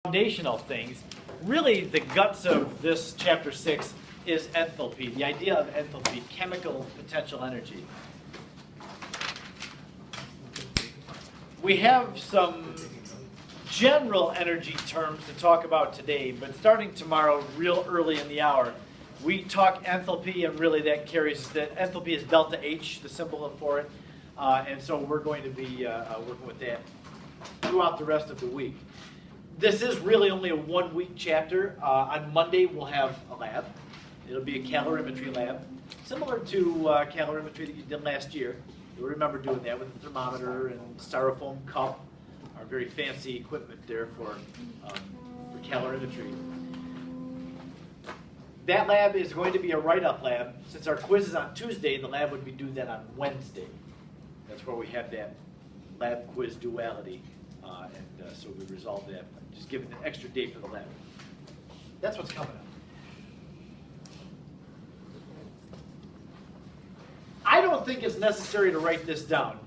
Foundational things. Really, the guts of this chapter 6 is enthalpy, the idea of enthalpy, chemical potential energy. We have some general energy terms to talk about today, but starting tomorrow, real early in the hour, we talk enthalpy, and really that carries, that enthalpy is delta H, the symbol for it, and so we're going to be working with that throughout the rest of the week. This is really only a one-week chapter. On Monday, we'll have a lab. It'll be a calorimetry lab, similar to calorimetry that you did last year. You'll remember doing that with a thermometer and styrofoam cup, our very fancy equipment there for calorimetry. That lab is going to be a write-up lab. Since our quiz is on Tuesday, the lab would be due then on Wednesday. That's where we have that lab quiz duality. So we resolved that, just giving an extra day for the lab. That's what's coming up. I don't think it's necessary to write this down.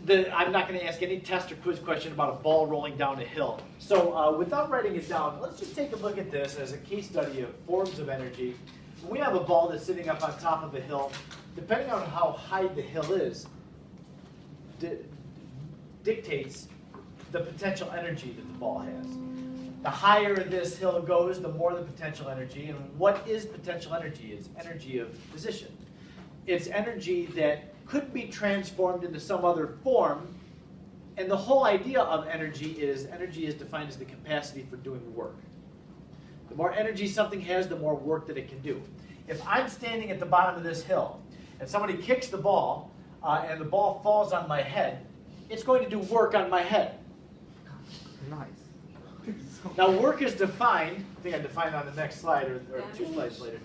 I'm not going to ask any test or quiz question about a ball rolling down a hill. So without writing it down, let's just take a look at this as a case study of forms of energy. When we have a ball that's sitting up on top of a hill, depending on how high the hill is, dictates the potential energy that the ball has. The higher this hill goes, the more the potential energy. And what is potential energy? It's energy of position. It's energy that could be transformed into some other form. And the whole idea of energy is defined as the capacity for doing work. The more energy something has, the more work that it can do. If I'm standing at the bottom of this hill and somebody kicks the ball and the ball falls on my head, it's going to do work on my head. Nice. Now work is defined, I think I defined on the next slide or two slides later.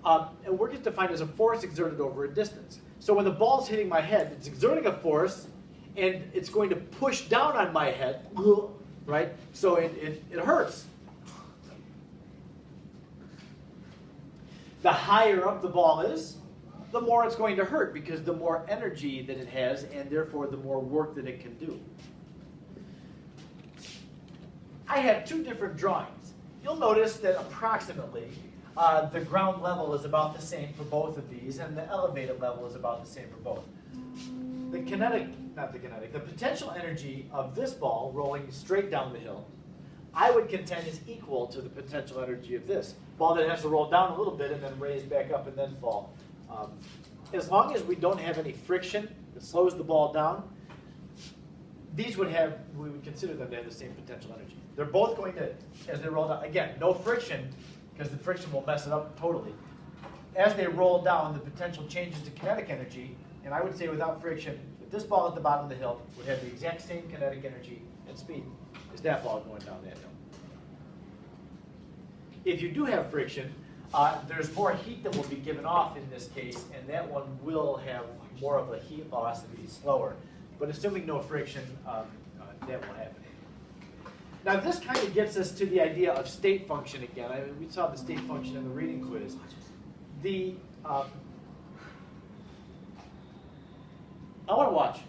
And work is defined as a force exerted over a distance. So when the ball's hitting my head, it's exerting a force and it's going to push down on my head, right? So it hurts. The higher up the ball is, the more it's going to hurt because the more energy that it has and therefore the more work that it can do. I have two different drawings. You'll notice that approximately the ground level is about the same for both of these and the elevated level is about the same for both. The potential energy of this ball rolling straight down the hill, I would contend is equal to the potential energy of this ball that has to roll down a little bit and then raise back up and then fall. As long as we don't have any friction that slows the ball down, we would consider them to have the same potential energy. They're both going to, as they roll down, again, no friction, because the friction will mess it up totally. As they roll down, the potential changes to kinetic energy, and I would say without friction, that this ball at the bottom of the hill would have the exact same kinetic energy and speed as that ball going down that hill. If you do have friction, there's more heat that will be given off in this case, and that one will have more of a heat loss and be slower. But assuming no friction, that won't happen. Now this kind of gets us to the idea of state function again. We saw the state function in the reading quiz. I want to watch.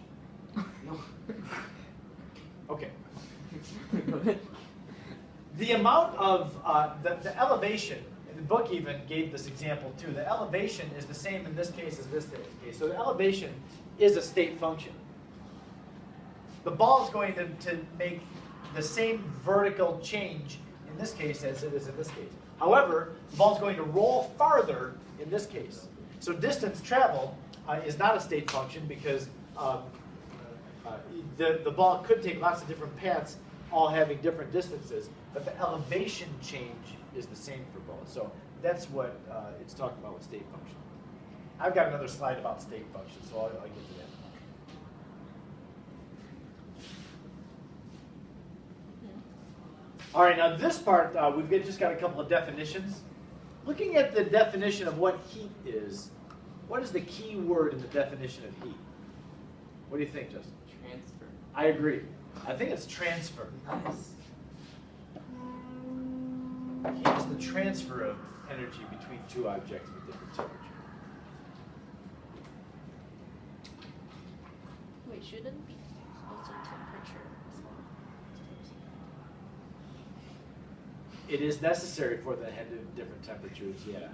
Okay. The amount of, the elevation, and the book even gave this example too, the elevation is the same in this case as this case. So the elevation is a state function. The ball is going to make the same vertical change in this case as it is in this case. However, the ball is going to roll farther in this case. So distance traveled is not a state function because the ball could take lots of different paths, all having different distances, but the elevation change is the same for both. So that's what it's talking about with state function. I've got another slide about state function, so I'll get to that. All right, now this part, we've just got a couple of definitions. Looking at the definition of what heat is, what is the key word in the definition of heat? What do you think, Justin? Transfer. I agree. I think it's transfer. Nice. Heat is the transfer of energy between two objects with different temperature. Wait, shouldn't be also temperature as well? It is necessary for the head to different temperatures, yeah.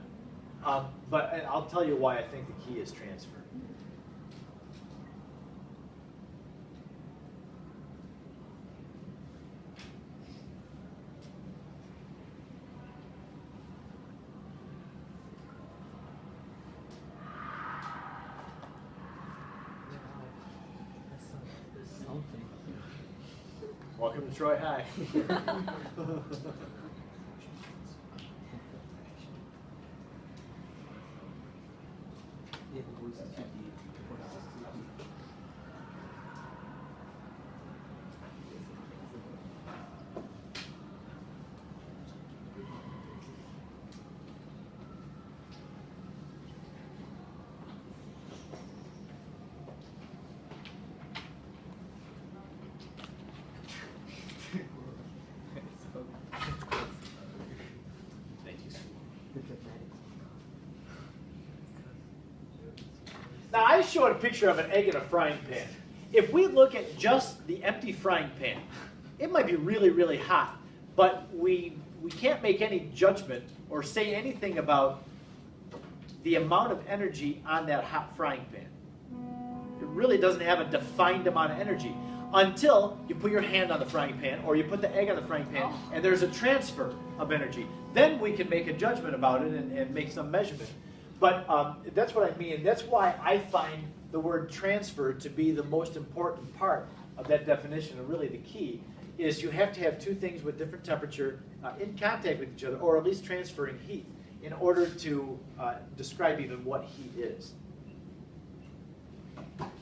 But I'll tell you why I think the key is transfer. Welcome to Troy High. Now I showed a picture of an egg in a frying pan. If we look at just the empty frying pan, it might be really, really hot, but we can't make any judgment or say anything about the amount of energy on that hot frying pan. It really doesn't have a defined amount of energy until you put your hand on the frying pan or you put the egg on the frying pan and there's a transfer of energy. Then we can make a judgment about it and make some measurement. But that's what I mean. That's why I find the word transfer to be the most important part of that definition, and really the key is you have to have two things with different temperature in contact with each other, or at least transferring heat, in order to describe even what heat is.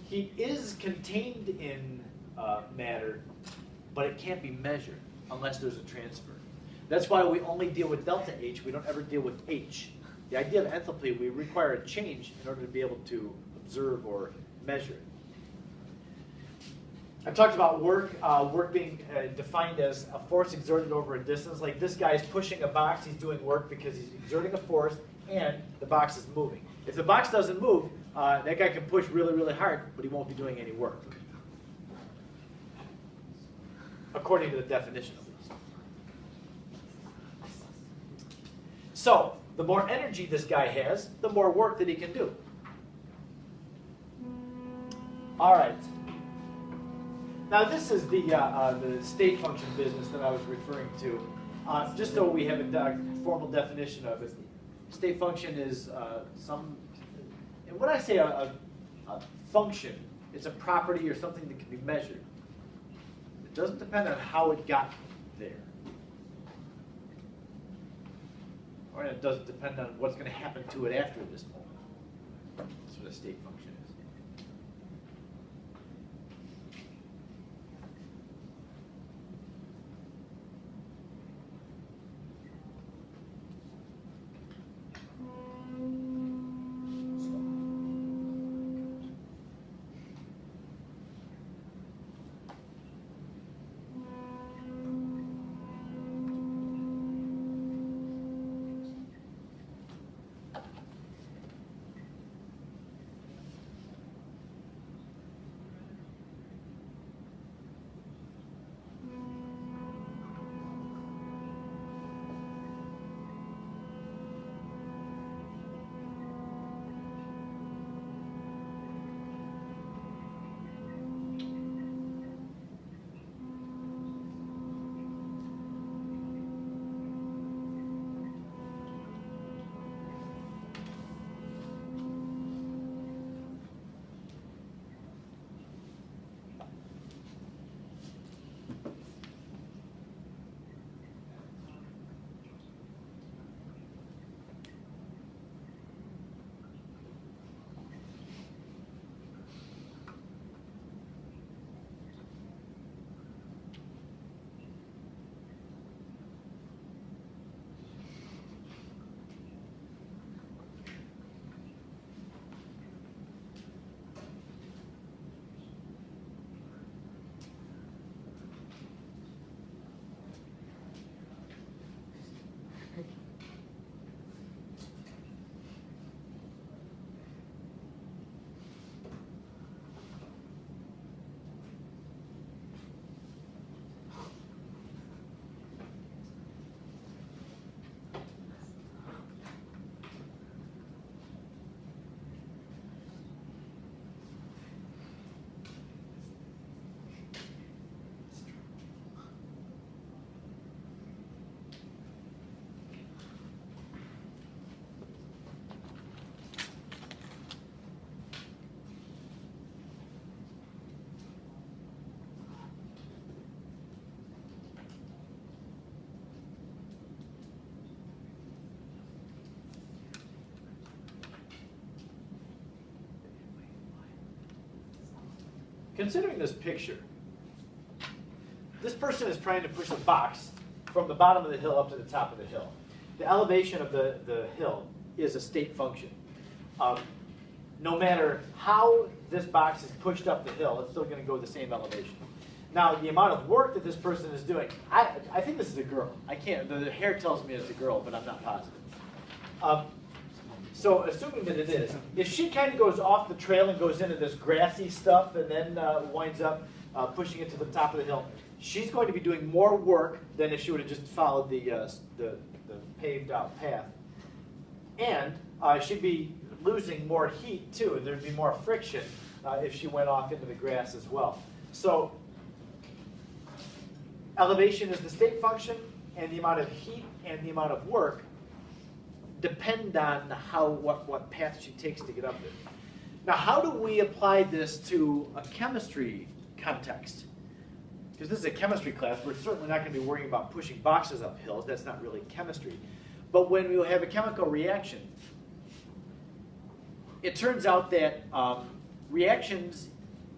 Heat is contained in matter, but it can't be measured unless there's a transfer. That's why we only deal with delta H. We don't ever deal with H. The idea of enthalpy, we require a change in order to be able to observe or measure it. I talked about work, work being defined as a force exerted over a distance. Like this guy's pushing a box, he's doing work because he's exerting a force and the box is moving. If the box doesn't move, that guy can push really, really hard, but he won't be doing any work. According to the definition of this. So, the more energy this guy has, the more work that he can do. All right. Now this is the state function business that I was referring to. Just so we have a formal definition of it, state function is and when I say a function, it's a property or something that can be measured. It doesn't depend on how it got there. Or it doesn't depend on what's going to happen to it after this moment. That's what a state function is. considering this picture, this person is trying to push a box from the bottom of the hill up to the top of the hill. The elevation of the hill is a state function. No matter how this box is pushed up the hill, it's still going to go the same elevation. Now, the amount of work that this person is doing, I think this is a girl. I can't, the hair tells me it's a girl, but I'm not positive. So assuming that it is, if she kind of goes off the trail and goes into this grassy stuff and then winds up pushing it to the top of the hill, she's going to be doing more work than if she would have just followed the paved out path. And she'd be losing more heat too, and there'd be more friction if she went off into the grass as well. So elevation is the state function, and the amount of heat and the amount of work depend on what path she takes to get up there. Now, how do we apply this to a chemistry context? Because this is a chemistry class, we're certainly not going to be worrying about pushing boxes up hills. That's not really chemistry. But when we have a chemical reaction, it turns out that reactions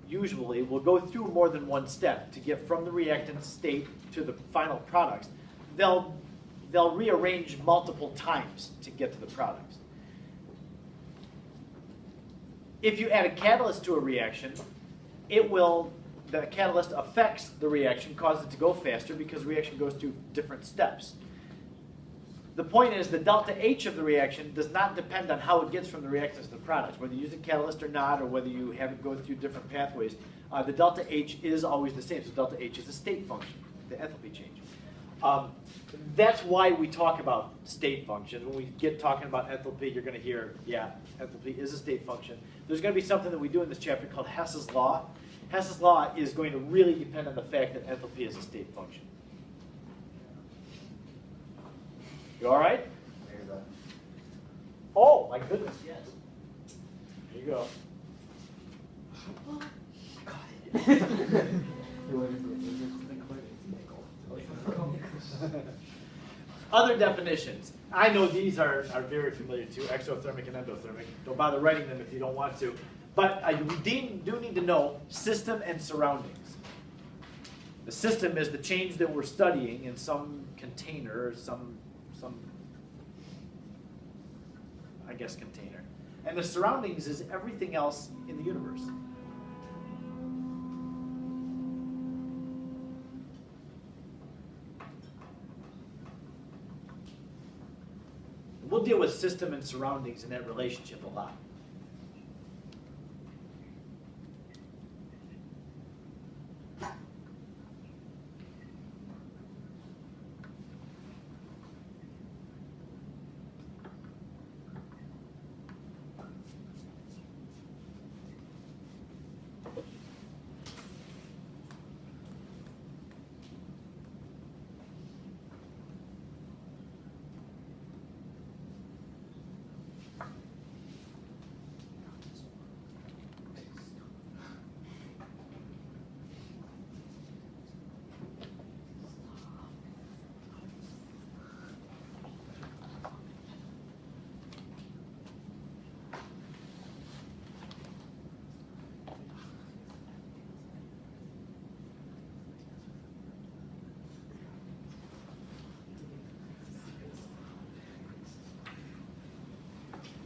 usually will go through more than one step to get from the reactant state to the final products. They'll rearrange multiple times to get to the products. If you add a catalyst to a reaction, the catalyst affects the reaction, causes it to go faster because the reaction goes through different steps. The point is the delta H of the reaction does not depend on how it gets from the reactants to the products. Whether you use a catalyst or not, or whether you have it go through different pathways, the delta H is always the same. So delta H is a state function, the enthalpy change. That's why we talk about state functions. When we get talking about enthalpy, you're going to hear, yeah, enthalpy is a state function. There's going to be something that we do in this chapter called Hess's law. Hess's law is going to really depend on the fact that enthalpy is a state function. You all right? Oh, my goodness, yes. There you go. Other definitions. I know these are very familiar too, exothermic and endothermic. Don't bother writing them if you don't want to. But we do need to know system and surroundings. The system is the change that we're studying in some container, some I guess container. And the surroundings is everything else in the universe. We'll deal with system and surroundings in that relationship a lot.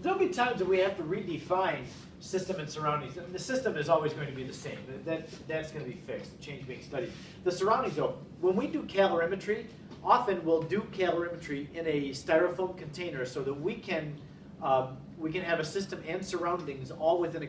There'll be times that we have to redefine system and surroundings. The system is always going to be the same. That's going to be fixed, the change being studied. The surroundings, though, when we do calorimetry, often we'll do calorimetry in a styrofoam container so that we can have a system and surroundings all within a